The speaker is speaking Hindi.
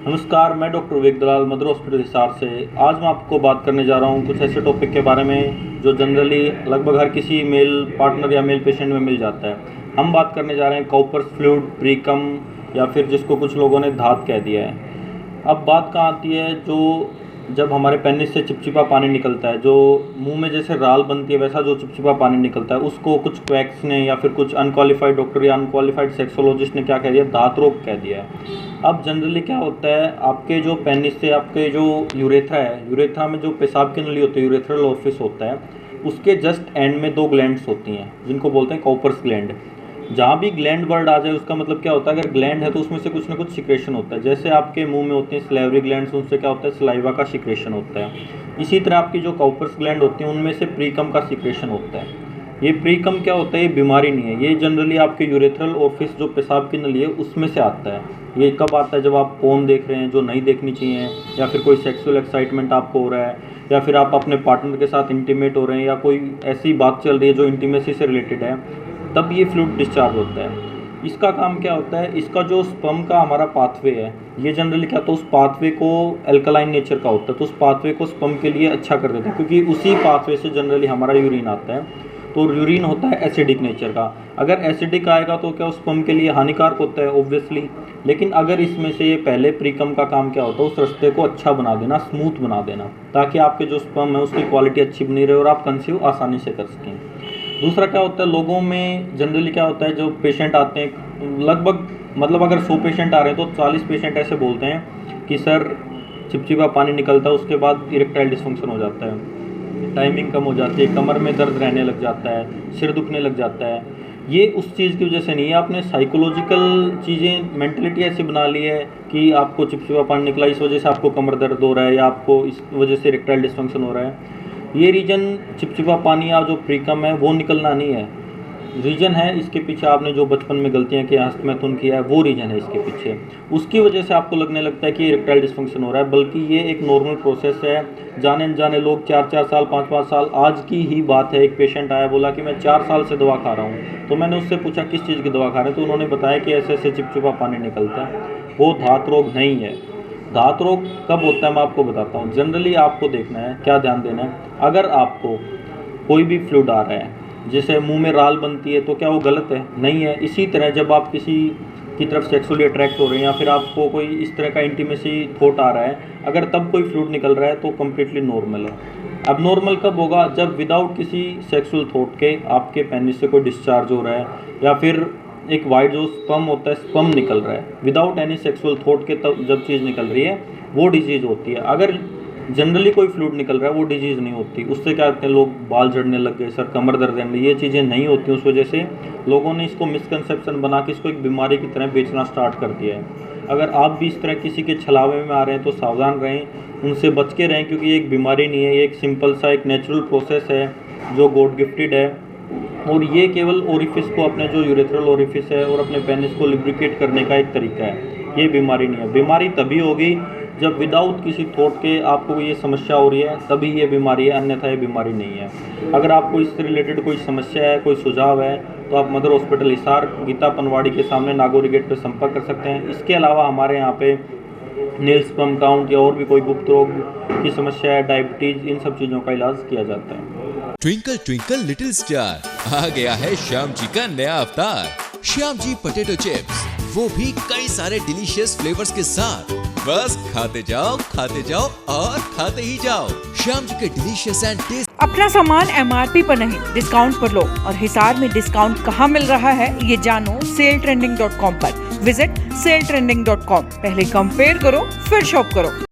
नमस्कार, मैं डॉक्टर विवेक दलाल मदर हॉस्पिटल हिसार से। आज मैं आपको बात करने जा रहा हूँ कुछ ऐसे टॉपिक के बारे में जो जनरली लगभग हर किसी मेल पार्टनर या मेल पेशेंट में मिल जाता है। हम बात करने जा रहे हैं कॉपर्स फ्लूइड, प्रीकम या फिर जिसको कुछ लोगों ने धात कह दिया है। अब बात कहाँ आती है, जो जब हमारे पेनिस से चिपचिपा पानी निकलता है, जो मुंह में जैसे राल बनती है वैसा जो चिपचिपा पानी निकलता है, उसको कुछ क्वैक्स ने या फिर कुछ अनक्वालिफाइड डॉक्टर या अनक्वालिफाइड सेक्सोलॉजिस्ट ने क्या कह दिया, धात रोग कह दिया है। अब जनरली क्या होता है, आपके जो पेनिस से आपके जो यूरेथ्रा है, यूरेथ्रा में जो पेशाब की नली होती है, यूरेथ्रल ओरिफिस होता है, उसके जस्ट एंड में 2 ग्लैंड्स होती हैं जिनको बोलते हैं कॉपर्स ग्लैंड। जहाँ भी ग्लैंड वर्ड आ जाए उसका मतलब क्या होता है, अगर ग्लैंड है तो उसमें से कुछ ना कुछ सिक्रेशन होता है। जैसे आपके मुंह में होती हैं स्लेवरी ग्लैंड्स, उनसे क्या होता है, सलाइवा का सिक्रेशन होता है। इसी तरह आपकी जो कॉपर्स ग्लैंड होती हैं उनमें से प्रीकम का सिक्रेशन होता है। ये प्रीकम क्या होता है, ये बीमारी नहीं है, ये जनरली आपके यूरेथ्रल ओरिफिस जो पेशाब की नली है उसमें से आता है। ये कब आता है, जब आप पोर्न देख रहे हैं जो नहीं देखनी चाहिए, या फिर कोई सेक्सुअल एक्साइटमेंट आपको हो रहा है, या फिर आप अपने पार्टनर के साथ इंटीमेट हो रहे हैं, या कोई ऐसी बात चल रही है जो इंटीमेसी से रिलेटेड है, तब ये फ्लूइड डिस्चार्ज होता है। इसका काम क्या होता है, इसका जो स्पर्म का हमारा पाथवे है, ये जनरली क्या होता है, उस पाथवे को एल्कलाइन नेचर का होता है, तो उस पाथवे को स्पर्म के लिए अच्छा कर देता है, क्योंकि उसी पाथवे से जनरली हमारा यूरिन आता है। तो यूरिन होता है एसिडिक नेचर का। अगर एसिडिक आएगा तो क्या उस स्पर्म के लिए हानिकारक होता है ऑब्वियसली। लेकिन अगर इसमें से ये पहले प्रीकम का काम क्या होता है, उस रास्ते को अच्छा बना देना, स्मूथ बना देना, ताकि आपके जो स्पर्म है उसकी क्वालिटी अच्छी बनी रहे और आप कंसीव आसानी से कर सकें। दूसरा क्या होता है, लोगों में जनरली क्या होता है, जो पेशेंट आते हैं, लगभग मतलब अगर 100 पेशेंट आ रहे हैं तो 40 पेशेंट ऐसे बोलते हैं कि सर चिपचिपा पानी निकलता है, उसके बाद इरेक्टाइल डिस्फंक्शन हो जाता है, टाइमिंग कम हो जाती है, कमर में दर्द रहने लग जाता है, सिर दुखने लग जाता है। ये उस चीज़ की वजह से नहीं है, आपने साइकोलॉजिकल चीज़ें, मेंटलिटी ऐसी बना ली है कि आपको चिपचिपा पानी निकला, इस वजह से आपको कमर दर्द हो रहा है, या आपको इस वजह से इरेक्टाइल डिस्फंक्शन हो रहा है। ये रीजन चिपचिपा पानी या जो प्रीकम है वो निकलना नहीं है, रीजन है इसके पीछे आपने जो बचपन में गलतियां की, हस्तमैथुन किया है, वो रीजन है इसके पीछे। उसकी वजह से आपको लगने लगता है कि इरेक्टाइल डिस्फंक्शन हो रहा है, बल्कि ये एक नॉर्मल प्रोसेस है। जाने अनजाने लोग 4-4 साल 5-5 साल, आज की ही बात है, एक पेशेंट आया, बोला कि मैं 4 साल से दवा खा रहा हूँ। तो मैंने उससे पूछा किस चीज़ की दवा खा रहे हैं, तो उन्होंने बताया कि ऐसे ऐसे चिपचिपा पानी निकलता है। वो धात रोग नहीं है। धात रोग कब होता है मैं आपको बताता हूँ। जनरली आपको देखना है, क्या ध्यान देना है, अगर आपको कोई भी फ्लूइड आ रहा है, जैसे मुंह में राल बनती है, तो क्या वो गलत है? नहीं है। इसी तरह जब आप किसी की तरफ सेक्सुअली अट्रैक्ट हो रहे हैं, या फिर आपको कोई इस तरह का इंटीमेसी थॉट आ रहा है, अगर तब कोई फ्लूइड निकल रहा है तो कम्प्लीटली नॉर्मल है। अब नॉर्मल कब होगा, जब विदाउट किसी सेक्सुअल थॉट के आपके पेनिस से कोई डिस्चार्ज हो रहा है, या फिर एक वाइट जो स्पर्म होता है, स्पर्म निकल रहा है विदाउट एनी सेक्सुअल थॉट के, तब जब चीज़ निकल रही है वो डिजीज़ होती है। अगर जनरली कोई फ्लूइड निकल रहा है वो डिजीज़ नहीं होती। उससे क्या करते हैं लोग, बाल झड़ने लग गए, सर कमर दर्द रहने, ये चीज़ें नहीं होती। उस वजह से लोगों ने इसको मिसकंसेप्शन बना के इसको एक बीमारी की तरह बेचना स्टार्ट कर दिया है। अगर आप भी इस तरह किसी के छलावे में आ रहे हैं तो सावधान रहें, उनसे बच के रहें, क्योंकि ये एक बीमारी नहीं है, ये एक सिंपल सा एक नेचुरल प्रोसेस है जो गॉड गिफ्टेड है। और ये केवल ओरिफिस को, अपने जो यूरेथ्रल ओरिफिस है और अपने पेनिस को लिब्रिकेट करने का एक तरीका है, ये बीमारी नहीं है। बीमारी तभी होगी जब विदाउट किसी थॉट के आपको ये समस्या हो रही है, तभी ये बीमारी है, अन्यथा ये बीमारी नहीं है। अगर आपको इससे रिलेटेड कोई समस्या है, कोई सुझाव है, तो आप मदर हॉस्पिटल हिसार गीता पनवाड़ी के सामने नागौरी गेट पर संपर्क कर सकते हैं। इसके अलावा हमारे यहाँ पे नील स्पर्म काउंट या और भी कोई गुप्त रोग की समस्या है, डायबिटीज़, इन सब चीज़ों का इलाज किया जाता है। ट्विंकल ट्विंकल लिटिल स्टार, आ गया है श्याम जी का नया अवतार। श्याम जी पोटैटो चिप्स, वो भी कई सारे डिलीशियस फ्लेवर्स के साथ। बस खाते जाओ और खाते ही जाओ। श्याम जी के डिलीशियस एंड टेस्ट। अपना सामान MRP पर नहीं, डिस्काउंट पर लो। और हिसार में डिस्काउंट कहाँ मिल रहा है ये जानो saletrending.com पर। Visit saletrending.com। पहले कंपेयर करो फिर शॉप करो।